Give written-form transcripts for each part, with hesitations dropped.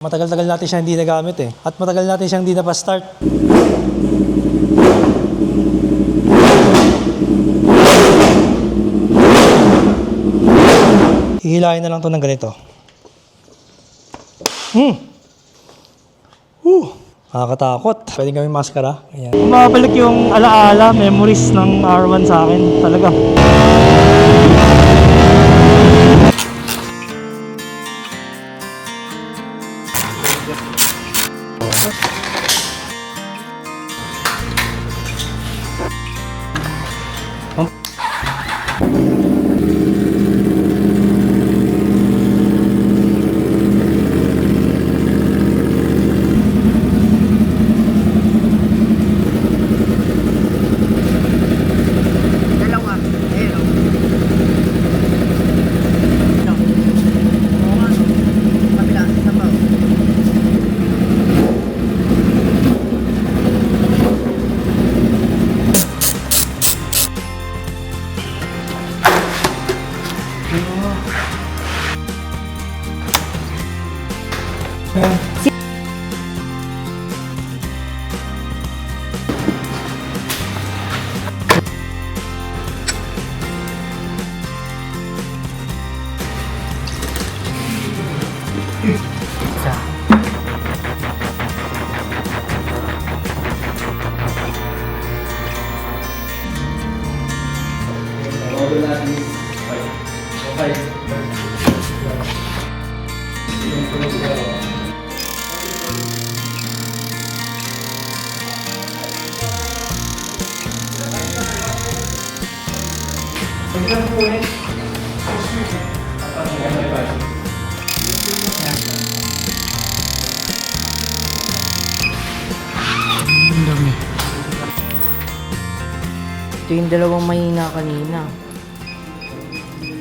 Matagal-tagal natin siya hindi nagamit eh. At matagal natin siya hindi napastart. Hihilahin na lang to ng ganito. Nakakatakot. Pwede kami maskara. Ayan. Bumabalik yung alaala, memories ng R1 sa akin. Talaga. Ito yung dalawang mahina kanina.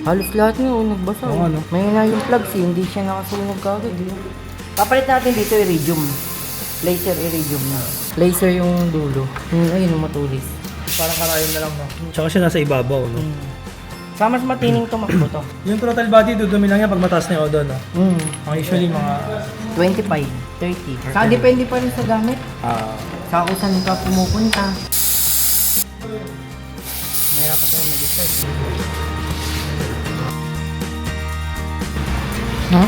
Halos lahat nga nagbasa. Oo, ano? Mahina yung plugs hindi siya nakasunog kagad. Papalit natin dito iridium. Laser iridium na. Laser yung dulo. Ayun yung matulis. Parang karayon na lang, no? Tsaka siya nasa ibabaw, no? Sa mas matining tumakbo to. Yung throttle body, dudumi lang yan pag mataas na yung odo, no? Ang usually mga... 25, 30. Saka depende pa rin sa gamit. Sa kung saan ka pumupunta. Mahirapan tayo mag-start. Ha?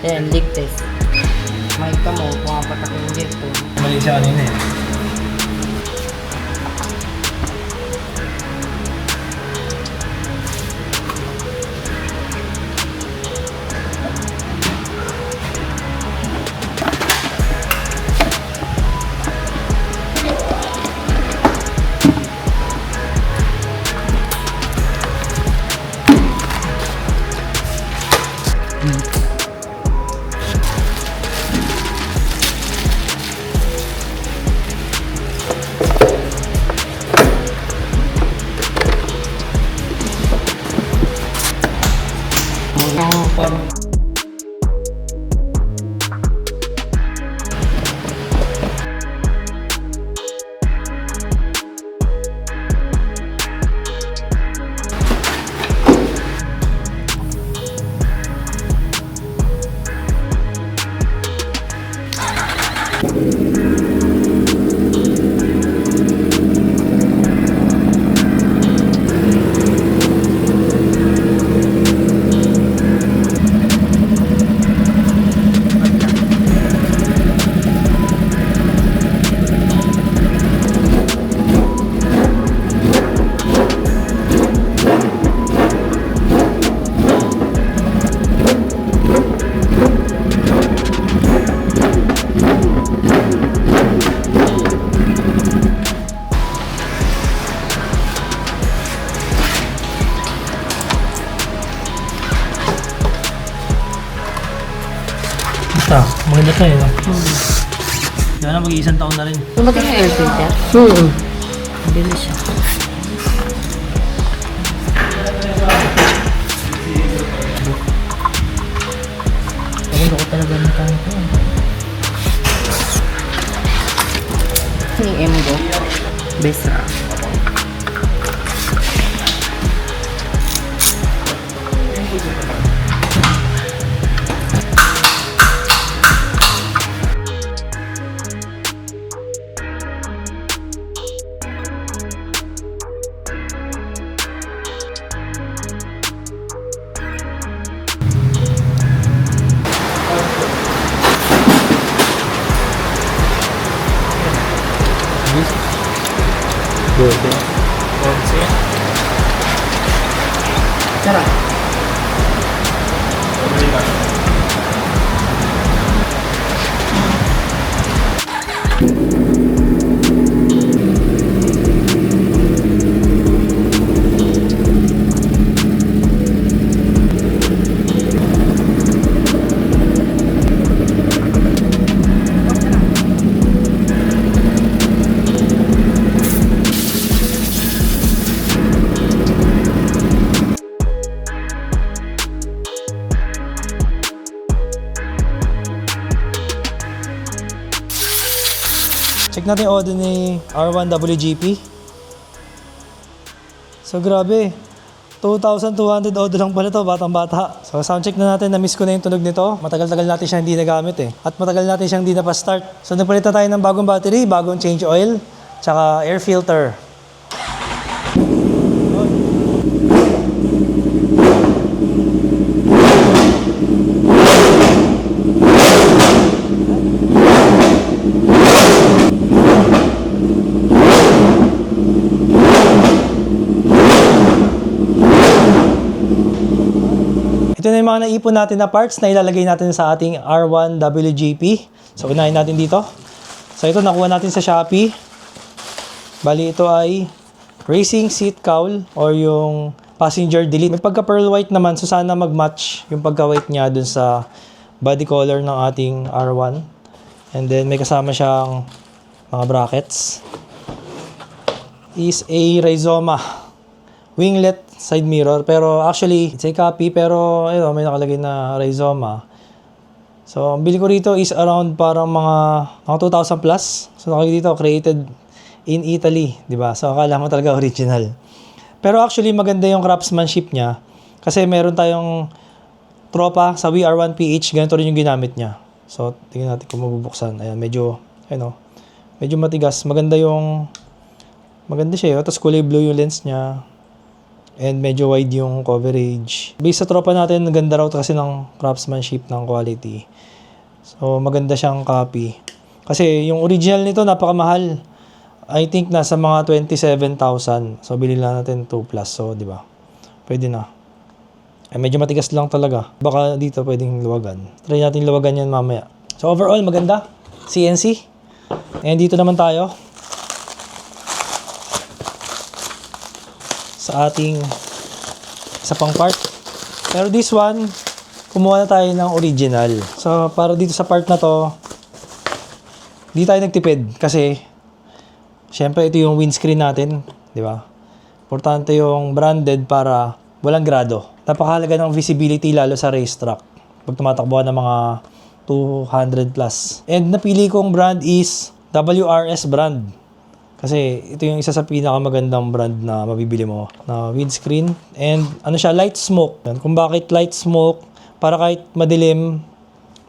Ayan, leak test. Makita mo, pumapatak yung injector. Mali siya kanina eh. Ganda to eh, no? Yan na, mag-iisang taon na rin. Tumating yung air filter? Bilis siya. Ang loko talaga ng kanto. Yung M-Go. Best na. Sarap. Check natin yung audio ni R1 WGP. So grabe, 2,200 audio lang pala to, batang-bata. So sound check na natin, na-miss ko na yung tunog nito. Matagal-tagal natin siya hindi nagamit eh. At matagal natin siyang hindi na-start. So nagpalit na tayo ng bagong battery, bagong change oil, tsaka air filter. Ito na yung mga naipon natin na parts na ilalagay natin sa ating R1 WGP. So, unahin natin dito. So, ito nakuha natin sa Shopee. Bali, ito ay racing seat cowl or yung passenger delete. May pagka-pearl white naman, so sana mag-match yung pagka-white niya dun sa body color ng ating R1. And then, may kasama siyang mga brackets. Is a Rizoma winglet side mirror, pero actually it's a copy, pero ito may nakalagay na Rizoma. So ang bili ko rito is around parang mga 2,000 plus. So nakalagay dito created in Italy, di ba? So akala mo talaga original. Pero actually maganda yung craftsmanship niya kasi meron tayong tropa sa WR1PH, ganito rin yung ginamit niya. So tingnan natin kung mabubuksan. Ayan, medyo medyo matigas. Maganda siya, tapos kulay blue yung lens niya. And medyo wide yung coverage. Based sa tropa natin, ganda raw kasi ng craftsmanship, ng quality. So, maganda siyang copy. Kasi yung original nito, napakamahal. I think nasa mga 27,000. So, bilhin lang natin 2 plus. So, di ba? Pwede na. Medyo matigas lang talaga. Baka dito pwedeng luwagan. Try natin luwagan yan mamaya. So, overall, maganda. CNC. And dito naman tayo sa ating isa pang part. Pero this one, kumuha na tayo ng original. So, para dito sa part na to, di tayo nagtipid kasi syempre ito yung windscreen natin, di ba? Importante yung branded para walang grado. Napakahalaga ng visibility lalo sa racetrack pag tumatakbo ng mga 200 plus. And napili kong brand is WRS brand. Kasi ito yung isa sa pinakamagandang brand na mabibili mo na windscreen. And ano siya, light smoke. Kung bakit light smoke, para kahit madilim,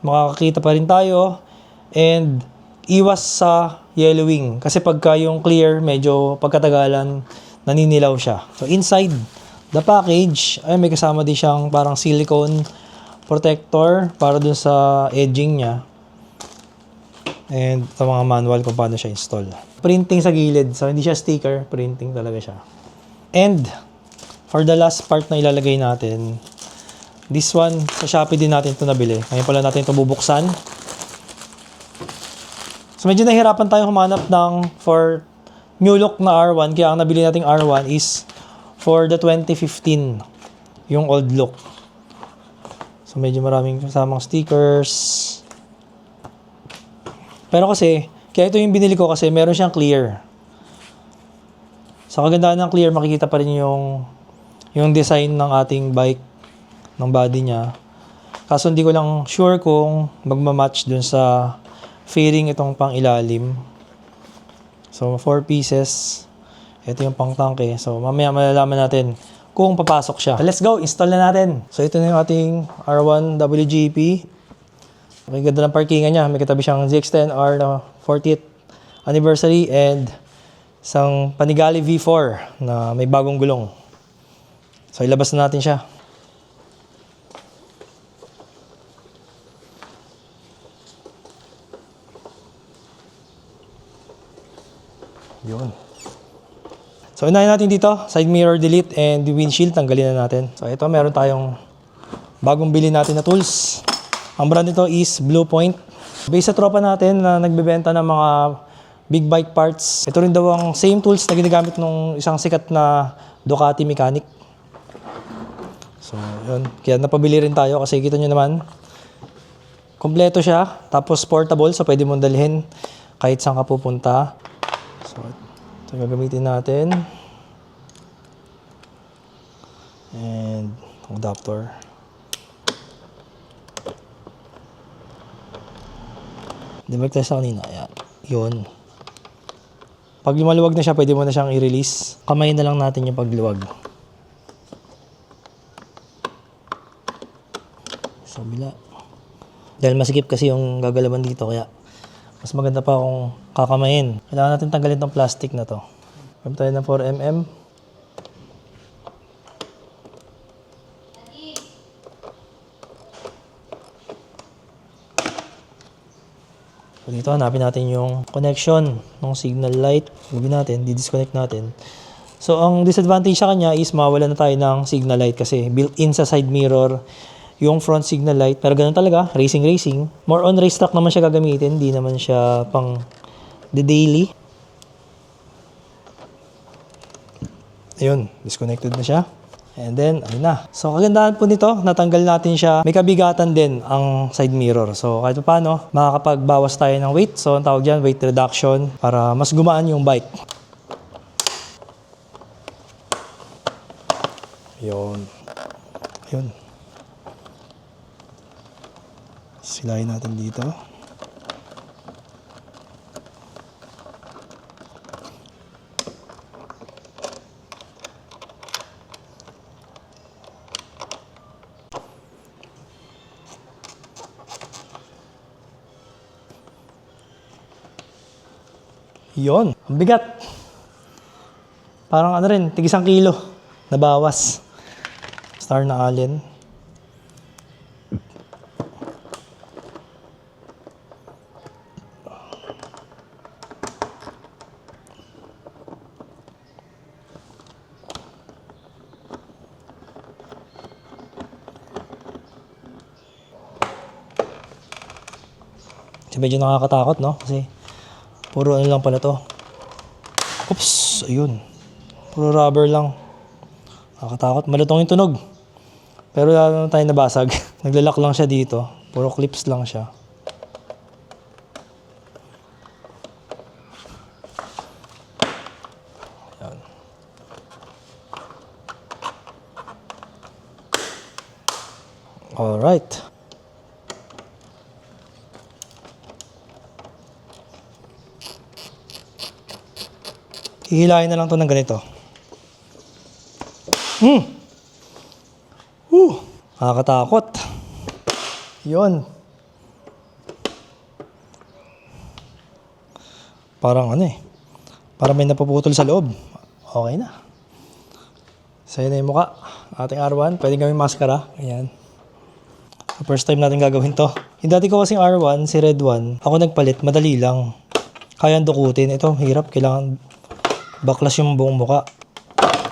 makakakita pa rin tayo. And iwas sa yellowing. Kasi pagka yung clear, medyo pagkatagalan, naninilaw siya. So inside the package, ay may kasama din siyang parang silicone protector para dun sa edging niya. And ito mga manual kung paano siya install. Printing sa gilid. So, hindi siya sticker. Printing talaga siya. And, for the last part na ilalagay natin, this one, sa Shopee din natin ito nabili. Ngayon pala natin ito bubuksan. So, medyo nahirapan tayong humanap ng for new look na R1. Kaya ang nabili nating R1 is for the 2015. Yung old look. So, medyo maraming kasamang stickers. Pero kasi, kaya ito yung binili ko kasi meron siyang clear. Sa kagandahan ng clear, makikita pa rin yung design ng ating bike, ng body niya. Kaso hindi ko lang sure kung magmamatch dun sa fairing itong pang ilalim. So, 4 pieces. Ito yung pang tangke. So, mamaya malalaman natin kung papasok siya. Let's go! Install na natin. So, ito na yung ating R1 WGP. Okay, ganda ng parkingan niya. May katabi siyang ZX-10R na 40th anniversary and isang Panigale V4 na may bagong gulong. So, ilabas na natin siya. Yun. So, unahin natin dito, side mirror delete and the windshield, tanggalin na natin. So, ito, meron tayong bagong bili natin na tools. Ang brand nito is Blue Point. Based sa tropa natin na nagbebenta ng mga big bike parts, ito rin daw ang same tools na ginagamit ng isang sikat na Ducati mechanic. So, yun. Kaya napabili rin tayo kasi kita nyo naman, kompleto siya, tapos portable, so pwede mong dalhin kahit saan ka pupunta. So, ito gagamitin natin. And adapter. Di-balik tayo sa kanina. Ayan. Yun. Pag lumaluwag na siya, pwede mo na siyang i-release. Kamay na lang natin yung pagluwag. Sa kabila. Dahil masikip kasi yung gagalaban dito, kaya mas maganda pa kung kakamayin. Kailangan natin tanggalin tong plastic na to. Gamit tayo ng 4mm. So dito, hanapin natin yung connection ng signal light. Gawin natin, di-disconnect natin. So ang disadvantage sa kanya is mawala na tayo ng signal light kasi built-in sa side mirror yung front signal light. Pero ganun talaga, racing. More on race track naman siya gagamitin, hindi naman siya pang the daily. Ayun, disconnected na siya. And then, ayun na. So, kagandahan po nito, natanggal natin siya. May kabigatan din ang side mirror. So, kahit paano, makakapagbawas tayo ng weight. So, ang tawag dyan, weight reduction para mas gumaan yung bike. Ayun. Silayin natin dito. Yun. Ang bigat. Parang ano rin, tig 1 kilo na bawas. Star na Allen. Medyo nakakatakot, no? Kasi puro ano lang pala to. Oops! Ayun. Puro rubber lang. Nakakatakot. Malutong yung tunog. Pero lalo na tayo nabasag. Naglalak lang siya dito. Puro clips lang siya. Ayan. Alright. Hihilahin na lang to ng ganito. Nakakatakot. Yun. Parang ano eh. Parang may napuputol sa loob. Okay na. Sa'yo na yung mukha. Ating R1. Pwede gawing maskara. Ayan. First time natin gagawin to. Yung dati ko kasing R1, si Red 1, ako nagpalit. Madali lang. Kayang dukutin. Ito, hirap. Kailangan baklas yung buong muka.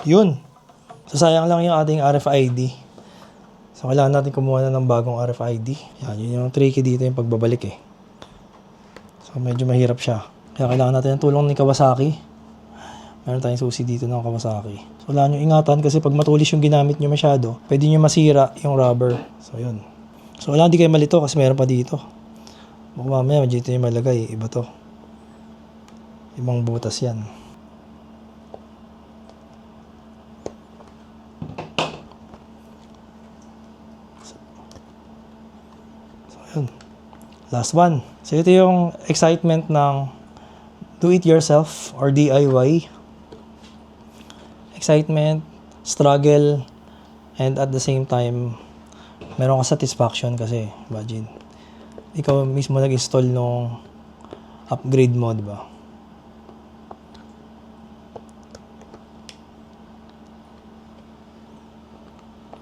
Yun. So, sayang lang yung ating RFID. So, kailangan natin kumuha na ng bagong RFID. Yan, yun yung tricky dito yung pagbabalik eh. So, medyo mahirap siya. Kaya kailangan natin ng tulong ni Kawasaki. Meron tayong susi dito ng Kawasaki. So, wala nyo ingatan kasi pag matulis yung ginamit nyo masyado, pwede nyo masira yung rubber. So, yun. So, wala, hindi kayo malito kasi meron pa dito. Baka mamaya dito yung malagay. Iba to. Ibang butas yan. So, yun. Last one. So, ito yung excitement ng do-it-yourself or DIY. Excitement, struggle, and at the same time, meron ka satisfaction kasi, imagine, ikaw mismo nag-install nung upgrade mo, di ba?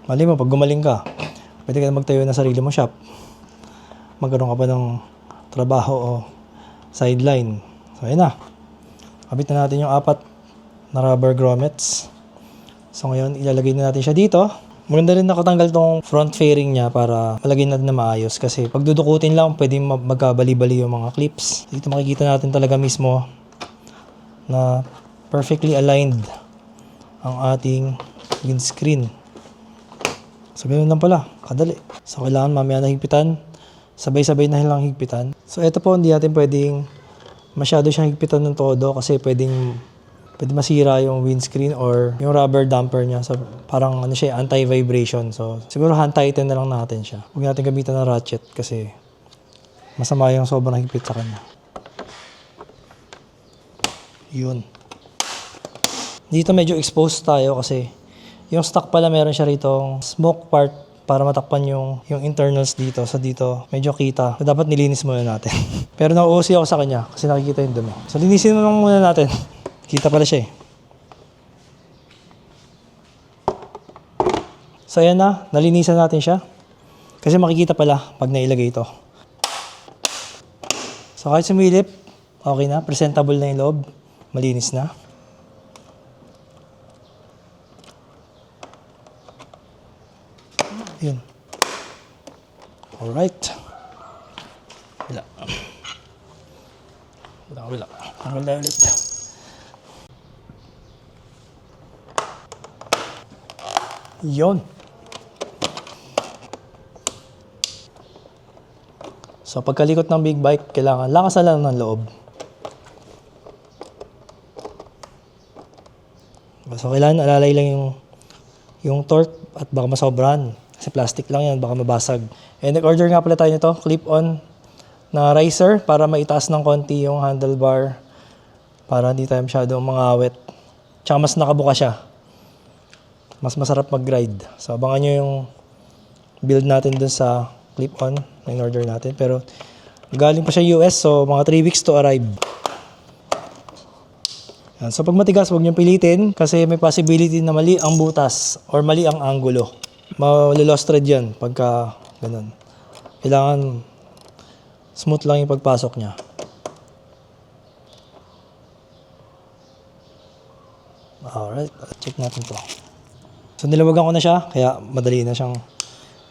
Mali mo, pag gumaling ka, pwede ka na magtayo ng sarili mo shop. Magkaroon ka pa ng trabaho o sideline. So, ayun na. Kabit na natin yung 4 na rubber grommets. So, ngayon, ilalagay na natin siya dito. Maganda rin nakatanggal tong front fairing niya para malagay natin na maayos. Kasi pag dudukutin lang, pwedeng magkabali-bali yung mga clips. Dito makikita natin talaga mismo na perfectly aligned ang ating windscreen. So, ganoon lang pala. Kadali. So, kailangan mamaya na higpitan. Sabay-sabay na lang higpitan. So, ito po, hindi natin pwedeng masyado siyang higpitan ng todo kasi pwede masira yung windscreen or yung rubber damper niya. So, parang ano siya, anti-vibration. So, siguro hand tighten na lang natin siya. Huwag natin gamitan ng ratchet kasi masama yung sobrang higpit sa kanya. Yun. Dito medyo exposed tayo kasi yung stock pala meron siya rito smoke part para matakpan yung internals dito. So dito medyo kita. So dapat nilinis muna natin. Pero nauusi ako sa kanya kasi nakikita yung dumi. So linisin muna natin. Kita pala siya eh. So ayan na, nalinisan natin siya. Kasi makikita pala pag nailagay ito. So kahit sumilip, okay na. Presentable na yung loob. Malinis na. Yun. Alright. Wala. Tanggal na ulit. Yun. So, pagkalikot ng big bike, kailangan lakasan lang ng loob. So, kailangan alalay lang yung torque at baka masobrahan. Kasi plastic lang yan, baka mabasag. And nag-order nga pala tayo nito, clip-on na riser para maitaas ng konti yung handlebar para hindi tayo masyadong mangawit. Tsaka mas nakabuka siya. Mas masarap mag-ride. So, abangan nyo yung build natin dun sa clip-on na in-order natin. Pero, galing pa siya US, so mga 3 weeks to arrive. Yan. So, pag matigas, huwag nyo pilitin kasi may possibility na mali ang butas or mali ang angulo. Malilost thread yan pagka ganun. Kailangan smooth lang yung pagpasok niya. Alright, check natin to. So nilawagan ko na siya, kaya madali na siyang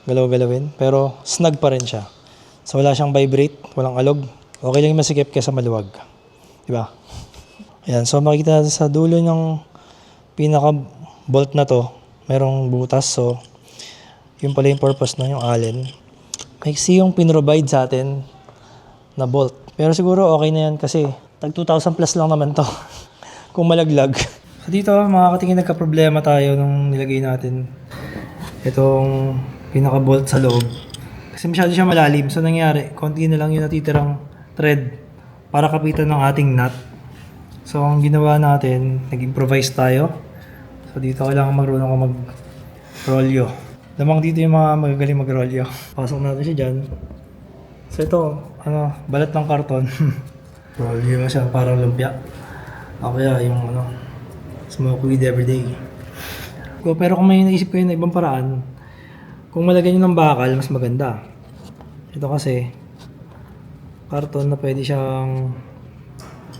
galaw-galawin. Pero snug pa rin siya. So wala siyang vibrate, walang alog. Okay lang yung masikip kaysa maluwag. Diba? Ayan, so makikita natin sa dulo ng pinaka-bolt na to, merong butas. So yun pala yung purpose na yung allen. Maiksi yung pinrovide sa atin na bolt. Pero siguro okay na yan kasi tag 2,000 plus lang naman to kung malaglag. So dito mga katingin nagka-problema tayo nung nilagay natin itong pinaka-bolt sa loob. Kasi masyado siya malalim. So nangyari, konti na lang yung natitirang thread para kapitan ng ating nut. So ang ginawa natin, nag-improvise tayo. So dito kailangan marunong ko mag-rolyo. Lamang dito yung mga magagaling mag-rolyo. Pasok natin siya dyan. So ito, balat ng karton. Rolyo mo siya, parang lumpia. O kaya yung smoke weed everyday. Pero kung may naisip kayo na ibang paraan, kung malagyan nyo ng bakal, mas maganda. Ito kasi, karton na pwede siyang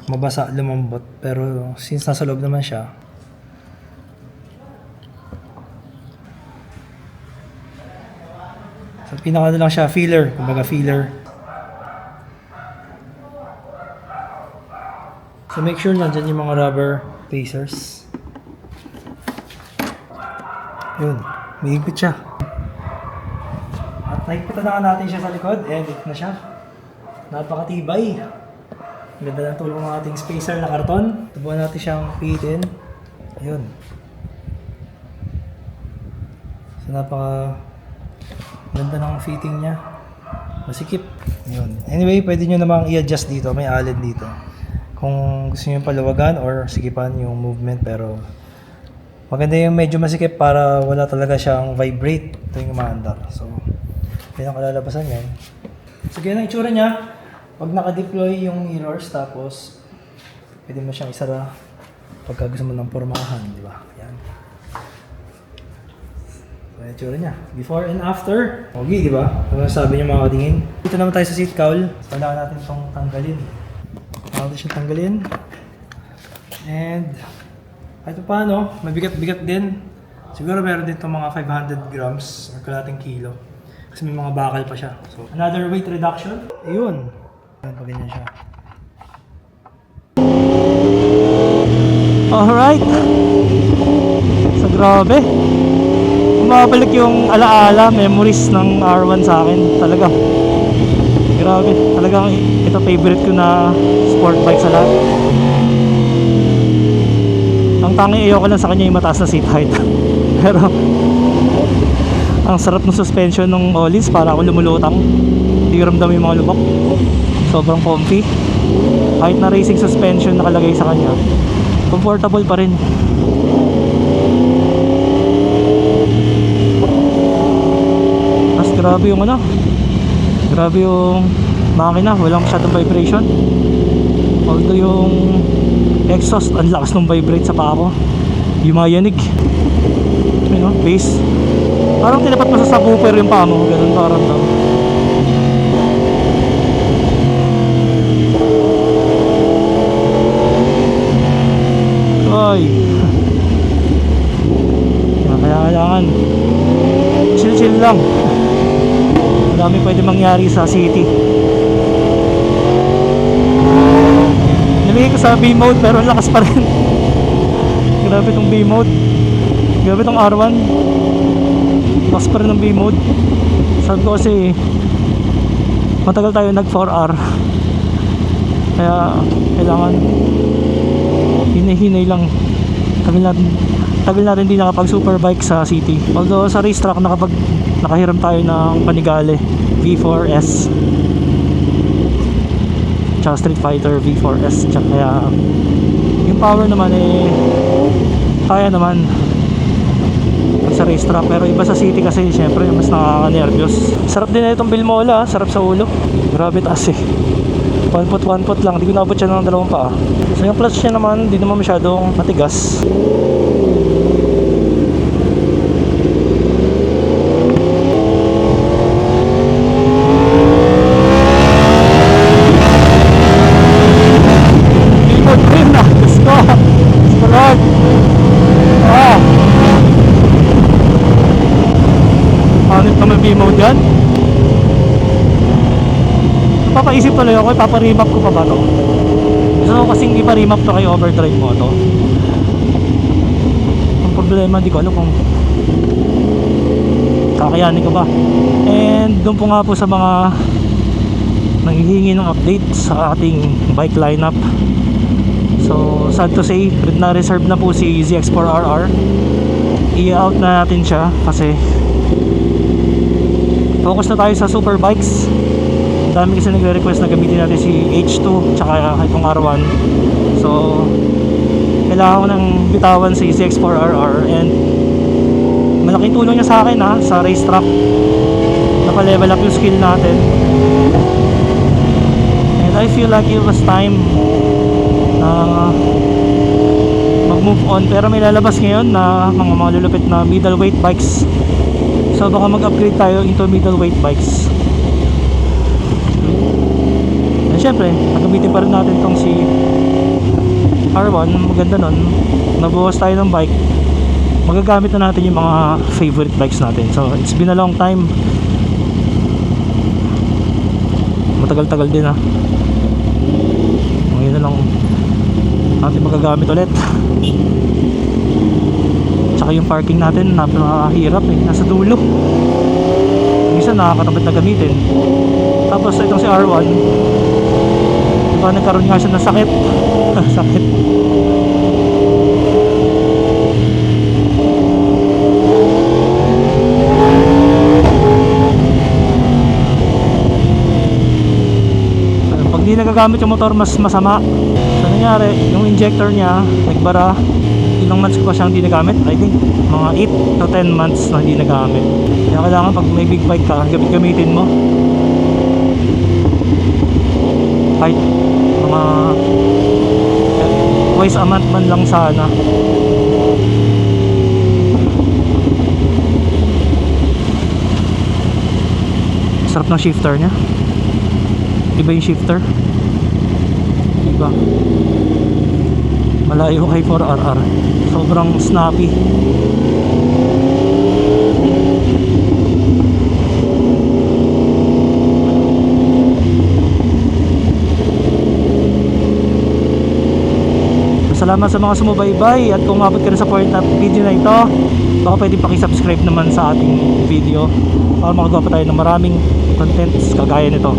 mabasa, lumambot. Pero since nasa loob naman siya, so pinaka na lang siya, filler. Kumbaga filler. So make sure nandyan yung mga rubber spacers. Yun, may higpit siya. At nakikita na natin siya sa likod. And ito na siya. Napakatibay. Ganda ng tulong ng ating spacer na karton. Subukan natin siyang pihitin. Ayun. So ganda ng fitting niya. Masikip. Ayun. Anyway, pwede nyo namang i-adjust dito. May allen dito. Kung gusto nyo palawagan or sikipan yung movement, pero maganda yung medyo masikip para wala talaga siyang vibrate tuwing umaandar. So, yan ang kalalabasan yan. So, ganyan ang itsura niya. Pag naka-deploy yung mirrors, tapos pwede mo siyang isara pagka gusto mo ng pormahan, di ba? Yan. So, yan ang itsura niya. Before and after. Okay, di ba? Ano sabi niyo mga kadingin? Dito naman tayo sa seat cowl. Kailangan natin itong tanggalin. Kailangan natin siyang tanggalin. And kahit pa paano, mabigat-bigat din. Siguro meron din itong mga 500 grams or kalating kilo. Kasi may mga bakal pa siya. So, another weight reduction. Ayun. Ayan, pag ganyan siya. Alright. So, grabe. Bumabalik yung alaala, memories ng R1 sa akin. Talaga. Grabe. Talagang ito favorite ko na sport bike sa lahat. Ang tanging ayoko lang sa kanya yung mataas na seat height. Pero ang sarap ng suspension ng Ollins, para ako lumulutang. Hindi ko ramdam yung mga lubak. Sobrang comfy. Kahit na racing suspension nakalagay sa kanya, comfortable pa rin. Mas grabe yung grabe yung makina, walang masyadong vibration. Although yung exhaust, ang lakas ng vibrate sa paa ko. Yung mga yanig. Ayun o, bass. Parang tinapat mo sa subwoofer yung paa mo. Ganun parang daw. Ay. Kaya kailangan chill lang. Marami pwede mangyari sa city. Nilagay ko sa B-mode pero ang lakas pa rin. Grabe tong B-mode. Grabe tong R1. Lakas pa rin ng B-mode. Sabi ko kasi matagal tayo nag 4R. Kaya kailangan hinay-hinay lang. Tagal natin din nakapag superbike sa city. Although sa racetrack nakahiram tayo ng Panigale V4S. Tsaka Street Fighter V4S. Tsaka kaya yung power naman kaya naman sa racetrack, pero iba sa city kasi syempre mas nakaka-nervyos. Sarap din na itong Bilmola, sarap sa ulo. Grabe taas one foot lang, di ko naabot siya ng dalawang paa. So yung clutch niya naman, di naman masyadong matigas. B-mode yan. Papaisip tuloy ako, ipaparimap ko pa ba to? Gusto ko kasing iparimap to kay overdrive mo to. Ang problema, di ko alam kung kakayanin ko ba. And doon po nga po sa mga nanghihingi ng update sa ating bike lineup. So sad to say, na reserve na po si ZX4RR. I-out na natin siya kasi focus na tayo sa super bikes. Dami kasi nagre-request na gamitin natin si H2 tsaka itong R1. So kailangan ko nang bitawan si ZX4RR, and malaking tulong niya sa akin sa racetrack. Napalevel up yung skill natin, and I feel like it was time na mag-move on. Pero may lalabas ngayon na mga lulupit na middleweight bikes. So baka mag-upgrade tayo into middleweight bikes. And syempre, gagamitin pa rin natin tong si R1. Maganda nun, nabuhos tayo ng bike, magagamit na natin yung mga favorite bikes natin. So it's been a long time. Matagal-tagal din ngayon na lang natin magagamit ulit. Tsaka yung parking natin napakahirap nasa dulo. Minsan nakakatamad na gamitin. Tapos itong si R1, diba nagkaroon nga siya ng sakit. Sakit. Pag di nagagamit yung motor, mas masama. So nangyari, yung injector niya nagbara. Ilang months ko pa siyang hindi nagamit? I think mga 8 to 10 months na hindi nagamit. Kaya kailangan pag may big bike ka, gamitin mo. Kahit mga twice a month man lang sana. Sarap ng shifter niya. Iba yung shifter. Iba. Malayo kay 4RR. Sobrang snappy. Salamat sa mga sumubaybay at kung umabot ka na sa point na video na ito, baka pwede pakisubscribe naman sa ating video para makagawa pa tayo ng maraming contents kagaya nito.